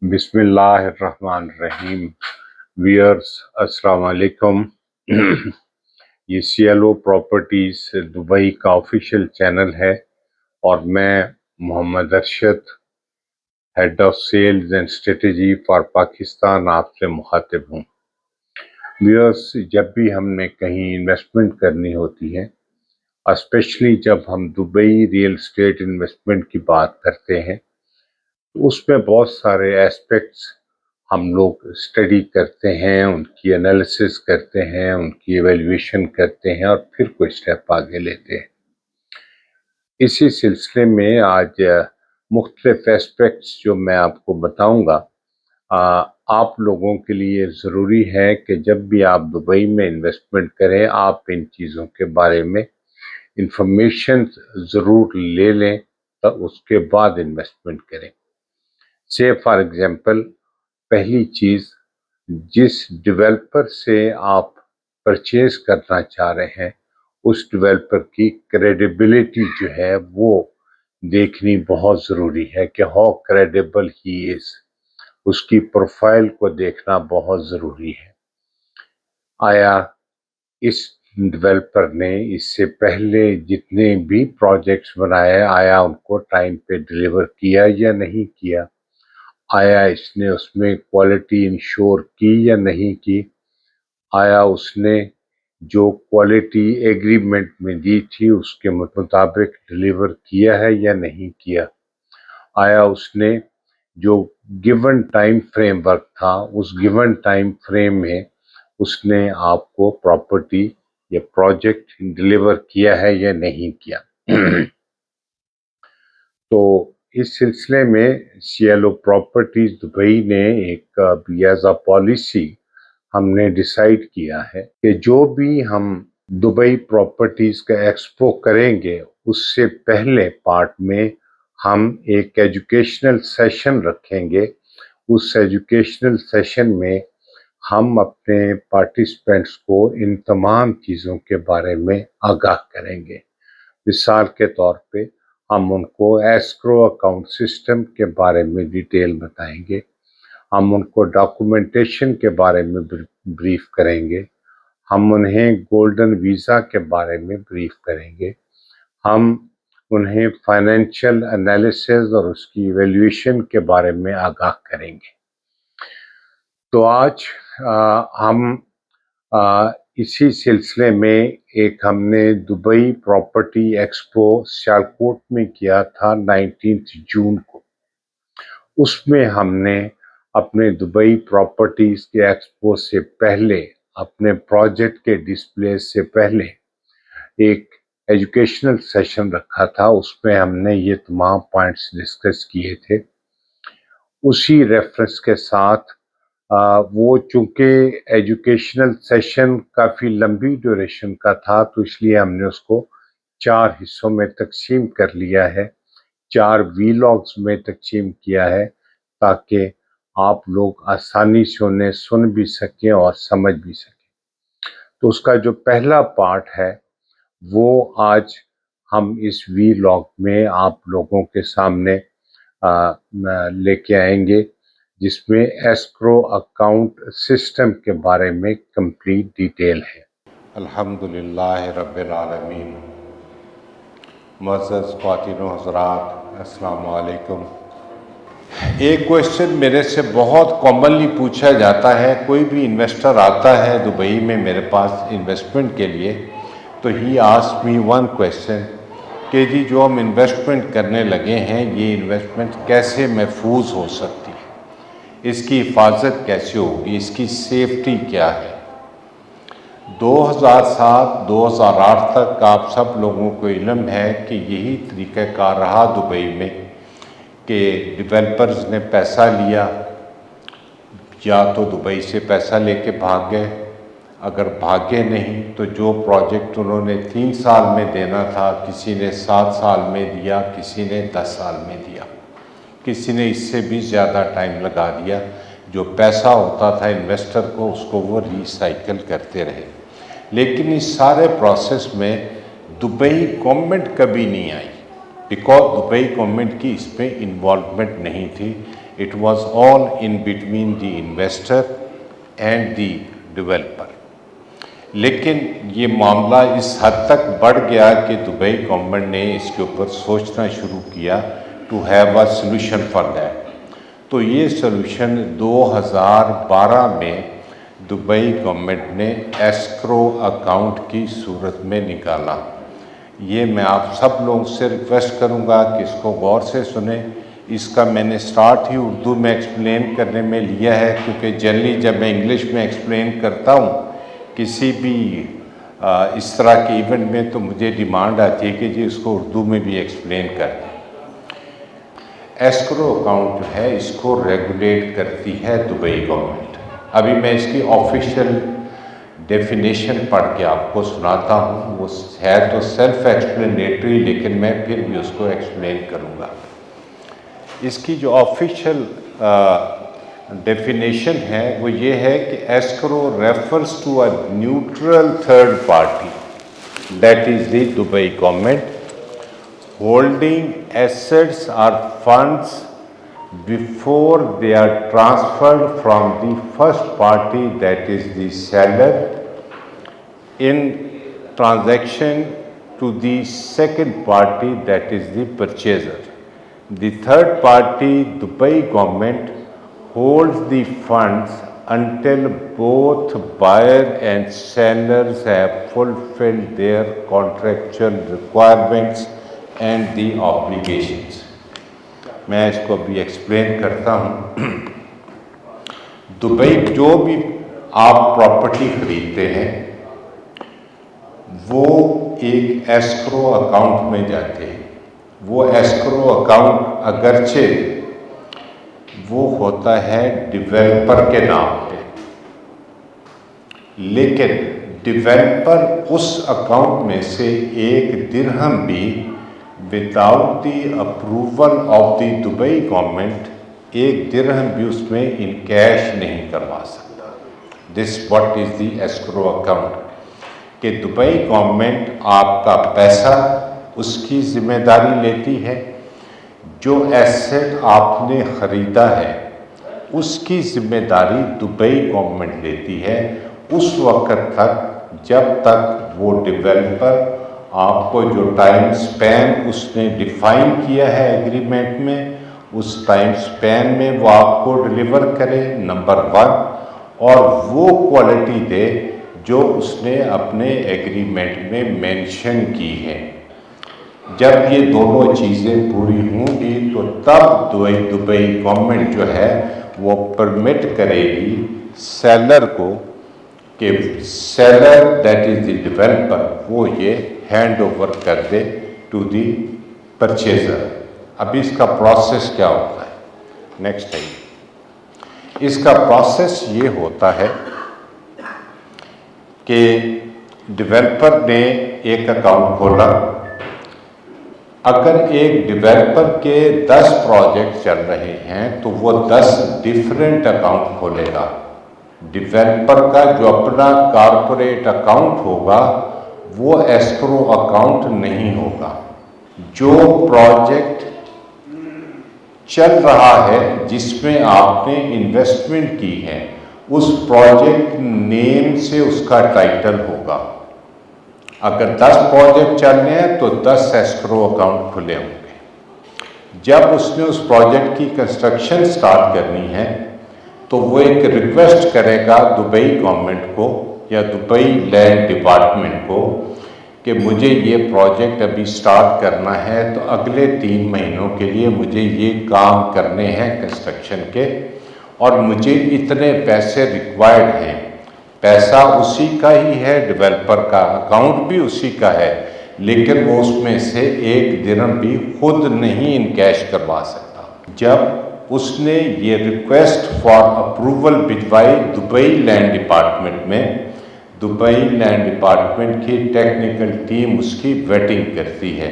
बिस्मिल्लाहिर्रहमानिर्रहीम। वियर्स अस्सलाम वालेकुम। ये सीएलओ प्रॉपर्टीज दुबई का ऑफिशियल चैनल है और मैं Mohammad Arshad, head of sales and strategy for Pakistan, आपसे मुखातिब हूँ। व्यूअर्स, जब भी हमने कहीं इन्वेस्टमेंट करनी होती है, स्पेशली जब हम दुबई रियल एस्टेट इन्वेस्टमेंट की बात करते हैं, तो उसमें बहुत सारे एस्पेक्ट्स हम लोग स्टडी करते हैं, उनकी एनालिसिस करते हैं, उनकी एवेल्यूएशन करते हैं और फिर कोई स्टेप आगे लेते हैं। इसी सिलसिले में आज मुख्तलिफ एस्पेक्ट्स जो मैं आपको बताऊंगा, आप लोगों के लिए ज़रूरी है कि जब भी आप दुबई में इन्वेस्टमेंट करें, आप इन चीज़ों के बारे में इंफॉर्मेशन ज़रूर ले लें, तो उसके बाद इन्वेस्टमेंट करें। से फॉर एग्जांपल, पहली चीज़, जिस डेवलपर से आप परचेज करना चाह रहे हैं, उस डेवलपर की क्रेडिबिलिटी जो है वो देखनी बहुत ज़रूरी है कि हाउ क्रेडिबल ही इज़। उसकी प्रोफाइल को देखना बहुत ज़रूरी है। आया इस डेवलपर ने इससे पहले जितने भी प्रोजेक्ट्स बनाए, आया उनको टाइम पे डिलीवर किया या नहीं किया? आया इसने उसमें क्वालिटी इंश्योर की या नहीं की? आया उसने जो क्वालिटी एग्रीमेंट में दी थी उसके मुताबिक डिलीवर किया है या नहीं किया? आया उसने जो गिवन टाइम फ्रेमवर्क था, उस गिवन टाइम फ्रेम में उसने आपको प्रॉपर्टी या प्रोजेक्ट डिलीवर किया है या नहीं किया? तो इस सिलसिले में सीएलओ प्रॉपर्टीज दुबई ने एक एज अ पॉलिसी हमने डिसाइड किया है कि जो भी हम दुबई प्रॉपर्टीज का एक्सपो करेंगे, उससे पहले पार्ट में हम एक एजुकेशनल सेशन रखेंगे। उस एजुकेशनल सेशन में हम अपने पार्टिसिपेंट्स को इन तमाम चीज़ों के बारे में आगाह करेंगे। मिसाल के तौर पे हम उनको एस्क्रो अकाउंट सिस्टम के बारे में डिटेल बताएंगे, हम उनको डॉक्यूमेंटेशन के बारे में ब्रीफ करेंगे, हम उन्हें गोल्डन वीज़ा के बारे में ब्रीफ करेंगे, हम उन्हें फाइनेंशियल एनालिसिस और उसकी इवैल्यूएशन के बारे में आगाह करेंगे। तो आज हम इसी सिलसिले में एक हमने दुबई प्रॉपर्टी एक्सपो सियालकोट में किया था 19 जून को। उसमें हमने अपने दुबई प्रॉपर्टीज के एक्सपो से पहले, अपने प्रोजेक्ट के डिस्प्ले से पहले एक एजुकेशनल सेशन रखा था। उसमें हमने ये तमाम पॉइंट्स डिस्कस किए थे। उसी रेफरेंस के साथ वो चूँकि एजुकेशनल सेशन काफ़ी लंबी ड्यूरेशन का था, तो इसलिए हमने उसको 4 हिस्सों में तकसीम कर लिया है, 4 वीलॉग्स में तकसीम किया है, ताकि आप लोग आसानी से उन्हें सुन भी सकें और समझ भी सकें। तो उसका जो पहला पार्ट है, वो आज हम इस वीलॉग में आप लोगों के सामने लेके आएंगे, जिसमें एस्क्रो अकाउंट सिस्टम के बारे में कंप्लीट डिटेल है। अल्हम्दुलिल्लाह रब्बिल आलमीन। मुअज़्ज़ज़ ख़वातीन हज़रात, अस्सलाम वालेकुम। एक क्वेश्चन मेरे से बहुत कॉमनली पूछा जाता है, कोई भी इन्वेस्टर आता है दुबई में मेरे पास इन्वेस्टमेंट के लिए, तो he asked me one question कि जी जो हम इन्वेस्टमेंट करने लगे हैं, ये इन्वेस्टमेंट कैसे महफूज हो सकती है, इसकी हिफाजत कैसे होगी, इसकी सेफ्टी क्या है। 2007-2008 तक आप सब लोगों को इल्म है कि यही तरीक़ाकार रहा दुबई में कि डेवलपर्स ने पैसा लिया, या तो दुबई से पैसा लेके भाग गए, अगर भागे नहीं तो जो प्रोजेक्ट उन्होंने 3 साल में देना था, किसी ने 7 साल में दिया, किसी ने 10 साल में दिया, किसी ने इससे भी ज़्यादा टाइम लगा दिया। जो पैसा होता था इन्वेस्टर को, उसको वो रिसाइकिल करते रहे। लेकिन इस सारे प्रोसेस में दुबई गवर्नमेंट कभी नहीं आई, बिकॉज दुबई गवर्नमेंट की इसमें इन्वॉल्वमेंट नहीं थी। It was all in between the investor and the developer. लेकिन ये मामला इस हद तक बढ़ गया कि दुबई गवर्नमेंट ने इसके ऊपर सोचना शुरू किया to have a solution for that. तो ये सॉल्यूशन 2012 में दुबई गवर्नमेंट ने एस्क्रो अकाउंट की सूरत में निकाला। ये मैं आप सब लोगों से रिक्वेस्ट करूँगा कि इसको गौर से सुने। इसका मैंने स्टार्ट ही उर्दू में एक्सप्लेन करने में लिया है, क्योंकि जनरली जब मैं इंग्लिश में एक्सप्लेन करता हूँ किसी भी इस तरह के इवेंट में, तो मुझे डिमांड आती है कि जी इसको उर्दू में भी एक्सप्लेन कर दें। एस्क्रो अकाउंट जो है इसको रेगुलेट करती है दुबई गवर्नमेंट। अभी मैं इसकी ऑफिशियल डेफिनेशन पढ़ के आपको सुनाता हूँ। वो है तो सेल्फ एक्सप्लेनेटरी, लेकिन मैं फिर भी उसको एक्सप्लेन करूँगा। इसकी जो ऑफिशियल डेफिनेशन है वो ये है कि escrow refers to a neutral third party, that is the Dubai government, holding assets or funds before they are transferred from the first party, that is the seller, in transaction to the second party, that is the purchaser. The third party, Dubai government, holds the funds until both buyer and sellers have fulfilled their contractual requirements and the obligations. मैं इसको भी explain करता हूँ। Dubai जो भी आप property खरीदते हैं वो एक एस्क्रो अकाउंट में जाते हैं। वो एस्क्रो अकाउंट अगरचे वो होता है डेवलपर के नाम पे, लेकिन डेवलपर उस अकाउंट में से एक दिरहम भी without the approval of the Dubai government एक दिरहम भी उसमें इन कैश नहीं करवा सकता। This what is the escrow account, कि दुबई गवर्नमेंट आपका पैसा उसकी जिम्मेदारी लेती है, जो एसेट आपने ख़रीदा है उसकी जिम्मेदारी दुबई गवर्नमेंट लेती है उस वक़्त तक जब तक वो डेवलपर आपको जो टाइम स्पैन उसने डिफाइन किया है एग्रीमेंट में, उस टाइम स्पैन में वो आपको डिलीवर करे, नंबर 1, और वो क्वालिटी दे जो उसने अपने एग्रीमेंट में मेंशन की है। जब ये दोनों चीज़ें पूरी होंगी तो तब दुबई गवर्नमेंट जो है वो परमिट करेगी सेलर को कि seller that is the developer वो ये हैंड ओवर कर दे टू दी परचेजर। अभी इसका प्रोसेस क्या होता है, नेक्स्ट है। इसका प्रोसेस ये होता है कि डेवलपर ने एक अकाउंट खोला। अगर एक डेवलपर के 10 प्रोजेक्ट चल रहे हैं तो वो 10 डिफरेंट अकाउंट खोलेगा। डेवलपर का जो अपना कॉर्पोरेट अकाउंट होगा वो एस्क्रो अकाउंट नहीं होगा। जो प्रोजेक्ट चल रहा है जिसमें आपने इन्वेस्टमेंट की है उस प्रोजेक्ट नेम से उसका टाइटल होगा। अगर 10 प्रोजेक्ट चल रहे हैं तो 10 एस्क्रो अकाउंट खुले होंगे। जब उसने उस प्रोजेक्ट की कंस्ट्रक्शन स्टार्ट करनी है तो वो एक रिक्वेस्ट करेगा दुबई गवर्नमेंट को या दुबई लैंड डिपार्टमेंट को कि मुझे ये प्रोजेक्ट अभी स्टार्ट करना है, तो अगले 3 महीनों के लिए मुझे ये काम करने हैं कंस्ट्रक्शन के और मुझे इतने पैसे रिक्वायर्ड हैं। पैसा उसी का ही है, डेवलपर का अकाउंट भी उसी का है, लेकिन वो उसमें से एक दिरहम भी खुद नहीं इन कैश करवा सकता। जब उसने ये रिक्वेस्ट फॉर अप्रूवल भिजवाई दुबई लैंड डिपार्टमेंट में, दुबई लैंड डिपार्टमेंट की टेक्निकल टीम उसकी वेटिंग करती है।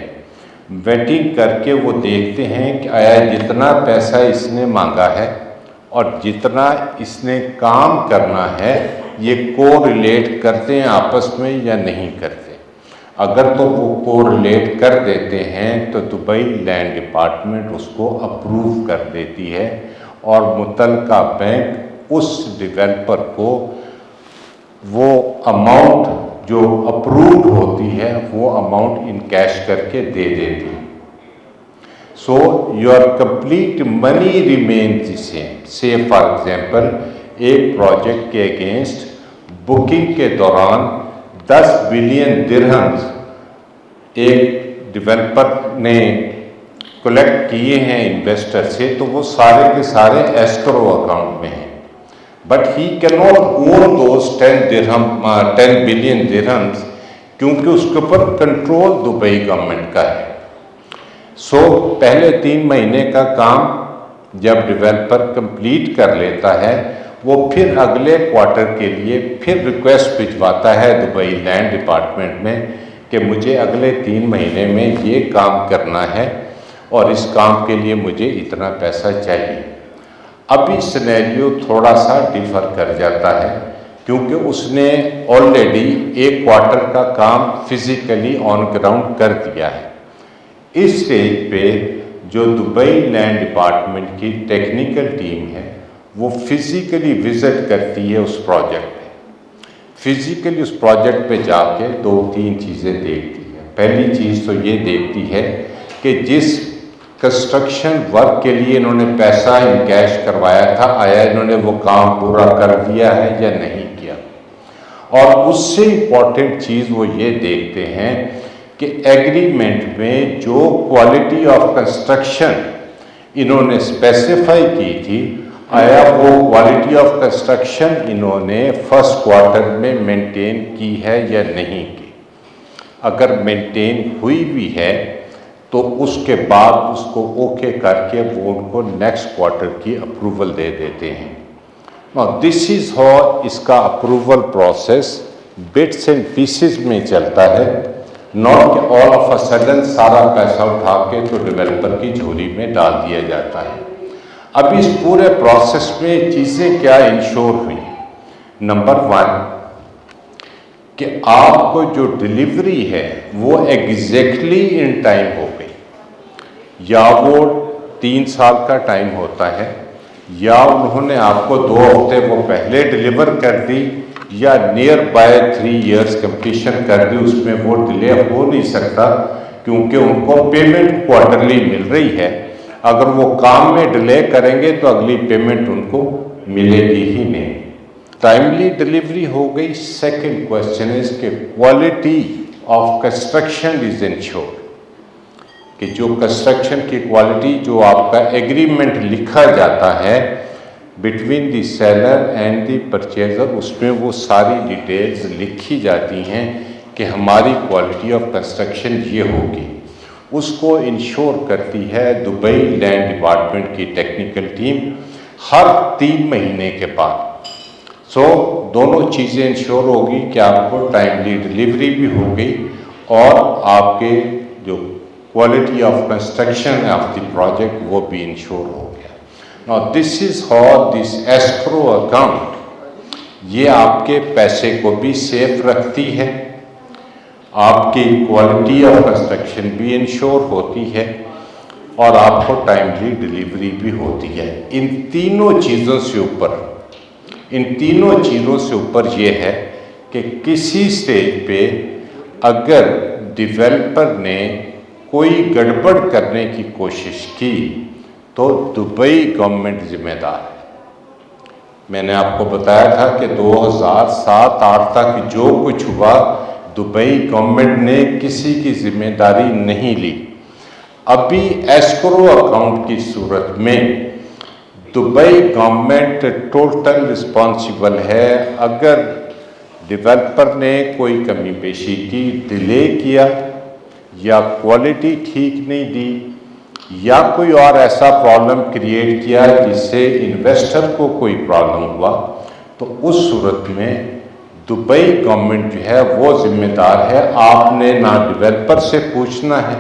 वेटिंग करके वो देखते हैं कि आया जितना पैसा इसने मांगा है और जितना इसने काम करना है ये कोरिलेट करते हैं आपस में या नहीं करते। अगर तो वो कोरिलेट कर देते हैं तो दुबई लैंड डिपार्टमेंट उसको अप्रूव कर देती है और मुतलका बैंक उस डेवलपर को वो अमाउंट जो अप्रूव्ड होती है वो अमाउंट इन कैश करके दे देती है। So your complete money remain the same. से फॉर एग्जांपल एक प्रोजेक्ट के अगेंस्ट बुकिंग के दौरान 10 बिलियन दिरहम्स एक डेवलपर ने कलेक्ट किए हैं इन्वेस्टर से, तो वो सारे के सारे एस्क्रो अकाउंट में हैं। But he can not own those 10 billion dirhams, क्योंकि उसके ऊपर कंट्रोल दुबई गवर्नमेंट का है। सो पहले 3 महीने का काम जब डेवलपर कंप्लीट कर लेता है, वो फिर अगले क्वार्टर के लिए फिर रिक्वेस्ट भिजवाता है दुबई लैंड डिपार्टमेंट में कि मुझे अगले 3 महीने में ये काम करना है और इस काम के लिए मुझे इतना पैसा चाहिए। अभी सिनेरियो थोड़ा सा डिफर कर जाता है, क्योंकि उसने ऑलरेडी एक क्वार्टर का काम फिजिकली ऑन ग्राउंड कर दिया है। इस स्टेज पे जो दुबई लैंड डिपार्टमेंट की टेक्निकल टीम है वो फिजिकली विजिट करती है उस प्रोजेक्ट पे। फिजिकली उस प्रोजेक्ट पे जाके 2-3 चीज़ें देखती है। पहली चीज़ तो ये देखती है कि जिस कंस्ट्रक्शन वर्क के लिए इन्होंने पैसा इन कैश करवाया था, आया इन्होंने वो काम पूरा कर दिया है या नहीं किया। और उससे इम्पॉर्टेंट चीज़ वो ये देखते हैं कि एग्रीमेंट में जो क्वालिटी ऑफ कंस्ट्रक्शन इन्होंने स्पेसिफाई की थी, आया वो क्वालिटी ऑफ कंस्ट्रक्शन इन्होंने फर्स्ट क्वार्टर में मेंटेन की है या नहीं की। अगर मेंटेन हुई भी है तो उसके बाद उसको ओके करके वो उनको नेक्स्ट क्वार्टर की अप्रूवल दे देते हैं। नाउ दिस इज हाउ इसका approval process bits and pieces में चलता है, नॉट कि ऑल ऑफ अ सडन सारा पैसा उठा के तो डेवलपर की झोली में डाल दिया जाता है। अब इस पूरे प्रोसेस में चीज़ें क्या इंश्योर हुई। नंबर 1 कि आपको जो डिलीवरी है वो एग्जैक्टली इन टाइम हो गई, या वो 3 साल का टाइम होता है, या उन्होंने आपको 2 हफ्ते वो पहले डिलीवर कर दी, या नियर बाय 3 इयर्स कंप्लीशन कर दी। उसमें वो डिले हो नहीं सकता, क्योंकि उनको पेमेंट क्वार्टरली मिल रही है। अगर वो काम में डिले करेंगे तो अगली पेमेंट उनको मिलेगी ही नहीं। टाइमली डिलीवरी हो गई। सेकंड क्वेश्चन इज कि quality of construction is insured, कि जो कंस्ट्रक्शन की क्वालिटी जो आपका एग्रीमेंट लिखा जाता है between the seller and the purchaser, उसमें वो सारी डिटेल्स लिखी जाती हैं कि हमारी क्वालिटी ऑफ कंस्ट्रक्शन ये होगी। उसको इंश्योर करती है दुबई लैंड डिपार्टमेंट की टेक्निकल टीम हर 3 महीने के बाद। सो दोनों चीज़ें इंश्योर होगी कि आपको टाइमली डिलीवरी भी हो गई और आपके जो quality of construction of the project वो भी इंश्योर हो गया। Now this is how this escrow account ये आपके पैसे को भी सेफ रखती है, आपकी क्वालिटी ऑफ कंस्ट्रक्शन भी इंश्योर होती है और आपको टाइमली डिलीवरी भी होती है। इन तीनों चीज़ों से ऊपर ये है कि किसी स्टेज पे अगर डेवलपर ने कोई गड़बड़ करने की कोशिश की तो दुबई गवर्नमेंट जिम्मेदार है। मैंने आपको बताया था कि 2007-8 तक जो कुछ हुआ दुबई गवर्नमेंट ने किसी की जिम्मेदारी नहीं ली। अभी एस्क्रो अकाउंट की सूरत में दुबई गवर्नमेंट टोटल रिस्पॉन्सिबल है। अगर डेवलपर ने कोई कमी पेशी की, डिले किया या क्वालिटी ठीक नहीं दी या कोई और ऐसा प्रॉब्लम क्रिएट किया जिससे इन्वेस्टर को कोई प्रॉब्लम हुआ, तो उस सूरत में दुबई गवर्नमेंट जो है वो जिम्मेदार है। आपने ना डेवलपर से पूछना है,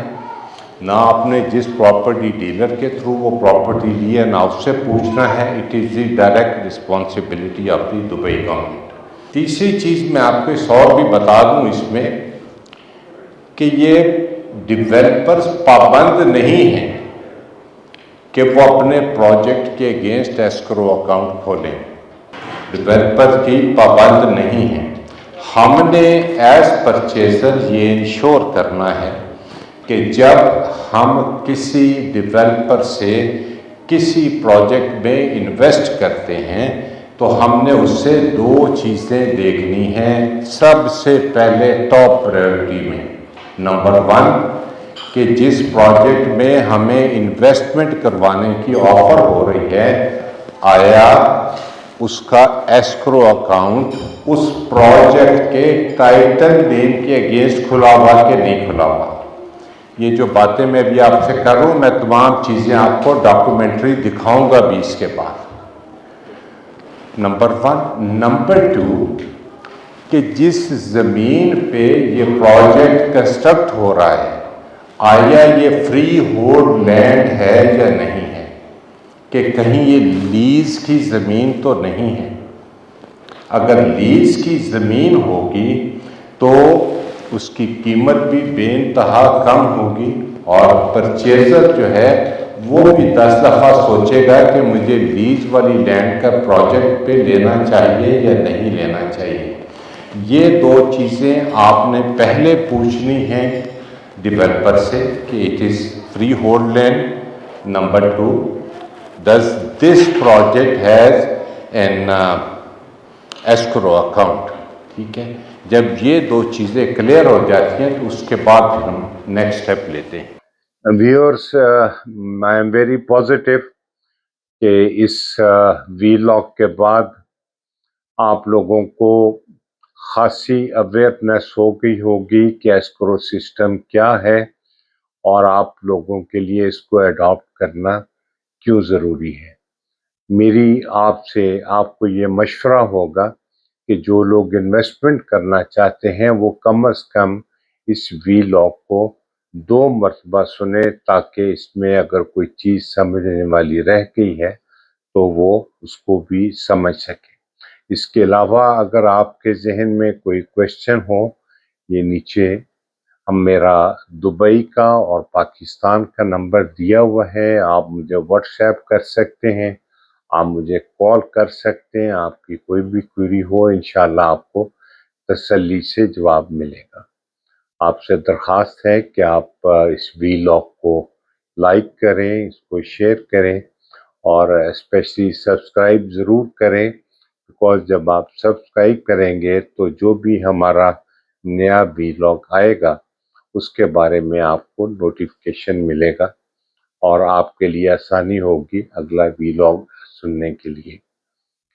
ना आपने जिस प्रॉपर्टी डीलर के थ्रू वो प्रॉपर्टी ली है ना उससे पूछना है। It is the direct responsibility of the Dubai government. तीसरी चीज़ मैं आपको इस और भी बता दूं इसमें कि ये डेवलपर्स पाबंद नहीं हैं कि वो अपने प्रोजेक्ट के अगेंस्ट एस्क्रो अकाउंट खोलें। डेवलपर की पाबंद नहीं है। हमने एज परचेजर ये इंश्योर करना है कि जब हम किसी डेवलपर से किसी प्रोजेक्ट में इन्वेस्ट करते हैं तो हमने उससे दो चीज़ें देखनी हैं। सबसे पहले टॉप प्रायोरिटी में नंबर 1 कि जिस प्रोजेक्ट में हमें इन्वेस्टमेंट करवाने की ऑफर हो रही है, आया उसका एस्क्रो अकाउंट उस प्रोजेक्ट के टाइटल नेम के अगेंस्ट खुला हुआ कि नहीं खुला हुआ। ये जो बातें मैं भी आपसे कर रहा हूँ, मैं तमाम चीज़ें आपको डॉक्यूमेंट्री दिखाऊंगा भी इसके बाद। नंबर 1। नंबर 2 कि जिस ज़मीन पे ये प्रोजेक्ट कंस्ट्रक्ट हो रहा है, आया ये फ्री होल्ड लैंड है या नहीं है, कि कहीं ये लीज की ज़मीन तो नहीं है। अगर लीज की ज़मीन होगी तो उसकी कीमत भी बेइंतहा कम होगी और परचेजर जो है वो भी 10 दफ़ा सोचेगा कि मुझे लीज वाली लैंड का प्रोजेक्ट पे लेना चाहिए या नहीं लेना चाहिए। ये दो चीज़ें आपने पहले पूछनी है डेवलपर से कि it is free hold land. Number 2, does this project has an escrow account। ठीक है, जब ये दो चीज़ें क्लियर हो जाती हैं तो उसके बाद हम नेक्स्ट स्टेप लेते हैं। Viewers, I am very positive कि इस वीलॉग के बाद आप लोगों को खासी अवेयरनेस हो गई होगी कि एस्क्रो सिस्टम क्या है और आप लोगों के लिए इसको अडॉप्ट करना क्यों ज़रूरी है। मेरी आपसे आपको ये मशवरा होगा कि जो लोग इन्वेस्टमेंट करना चाहते हैं वो कम से कम इस वीलॉग को 2 मरतबा सुने, ताकि इसमें अगर कोई चीज़ समझने वाली रह गई है तो वो उसको भी समझ सके। इसके अलावा अगर आपके जहन में कोई क्वेश्चन हो, ये नीचे हम मेरा दुबई का और पाकिस्तान का नंबर दिया हुआ है, आप मुझे व्हाट्सएप कर सकते हैं, आप मुझे कॉल कर सकते हैं। आपकी कोई भी क्वेरी हो, इंशाल्लाह आपको तसल्ली से जवाब मिलेगा। आपसे दरख्वास्त है कि आप इस वीलॉग को लाइक करें, इसको शेयर करें और स्पेशली सब्सक्राइब ज़रूर करें, बिकॉज़ जब आप सब्सक्राइब करेंगे तो जो भी हमारा नया वीलॉग आएगा उसके बारे में आपको नोटिफिकेशन मिलेगा और आपके लिए आसानी होगी अगला वीलॉग सुनने के लिए।